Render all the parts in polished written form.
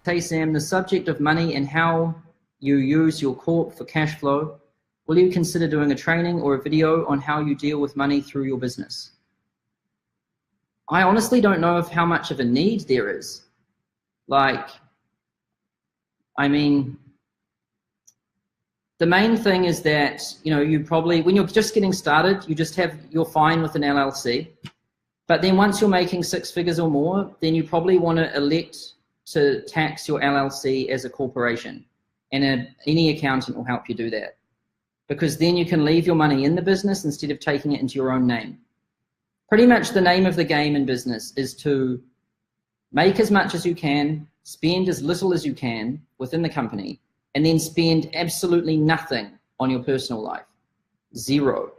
Hey Sam, the subject of money and how you use your corp for cash flow. Will you consider doing a training or a video on how you deal with money through your business? I honestly don't know of how much of a need there is. Like, I mean, the main thing is that, you know, you probably, when you're just getting started, you're fine with an LLC. But then once you're making 6 figures or more, then you probably want to elect to tax your LLC as a corporation. And any accountant will help you do that. Because then you can leave your money in the business instead of taking it into your own name. Pretty much the name of the game in business is to make as much as you can, spend as little as you can within the company, and then spend absolutely nothing on your personal life. Zero.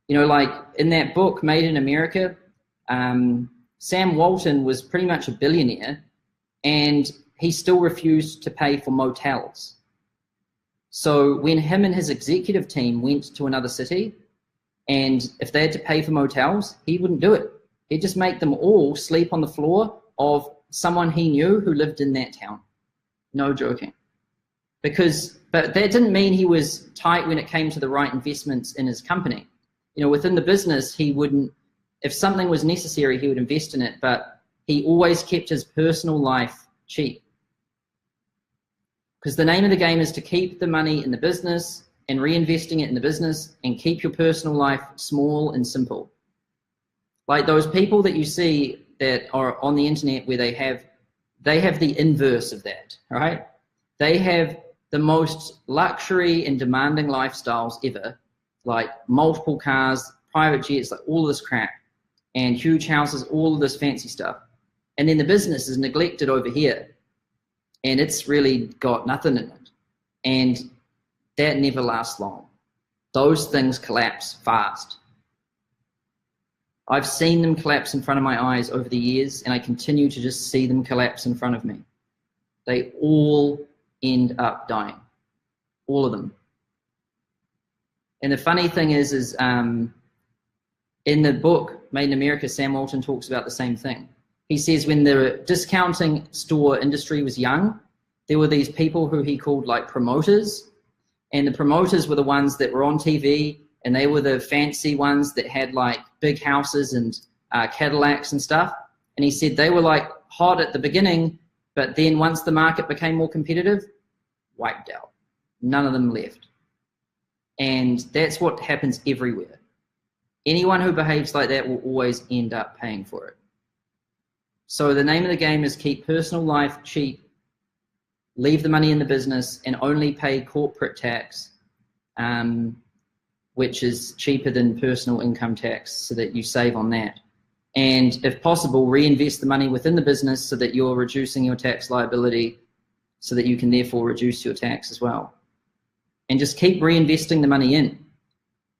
You know, like in that book, Made in America, Sam Walton was pretty much a billionaire, and he still refused to pay for motels. So when him and his executive team went to another city, and if they had to pay for motels, he wouldn't do it. He'd just make them all sleep on the floor of someone he knew who lived in that town. No joking. But that didn't mean he was tight when it came to the right investments in his company. You know, within the business, he wouldn't, if something was necessary, he would invest in it, but he always kept his personal life cheap. Because the name of the game is to keep the money in the business and reinvesting it in the business and keep your personal life small and simple. Like those people that you see that are on the internet where they have the inverse of that, right? They have the most luxury and demanding lifestyles ever, like multiple cars, private jets, like all of this crap, and huge houses, all of this fancy stuff. And then the business is neglected over here, and it's really got nothing in it. And that never lasts long. Those things collapse fast. I've seen them collapse in front of my eyes over the years, and I continue to just see them collapse in front of me. They all end up dying. All of them. And the funny thing is in the book, Made in America, Sam Walton talks about the same thing. He says when the discounting store industry was young, there were these people who he called like promoters. And the promoters were the ones that were on TV, and they were the fancy ones that had like big houses and Cadillacs and stuff. And he said they were like hot at the beginning, but then once the market became more competitive, wiped out. None of them left. And that's what happens everywhere. Anyone who behaves like that will always end up paying for it. So the name of the game is keep personal life cheap, leave the money in the business, and only pay corporate tax, which is cheaper than personal income tax, so that you save on that. And if possible, reinvest the money within the business so that you're reducing your tax liability, so that you can therefore reduce your tax as well. And just keep reinvesting the money in.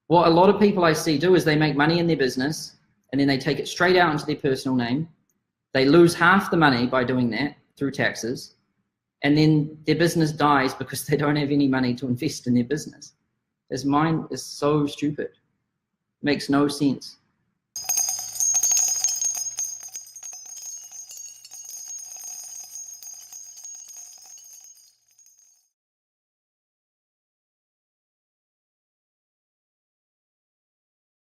What a lot of people I see do is they make money in their business, and then they take it straight out into their personal name. They lose half the money by doing that through taxes, and then their business dies because they don't have any money to invest in their business. His mind is so stupid. Makes no sense.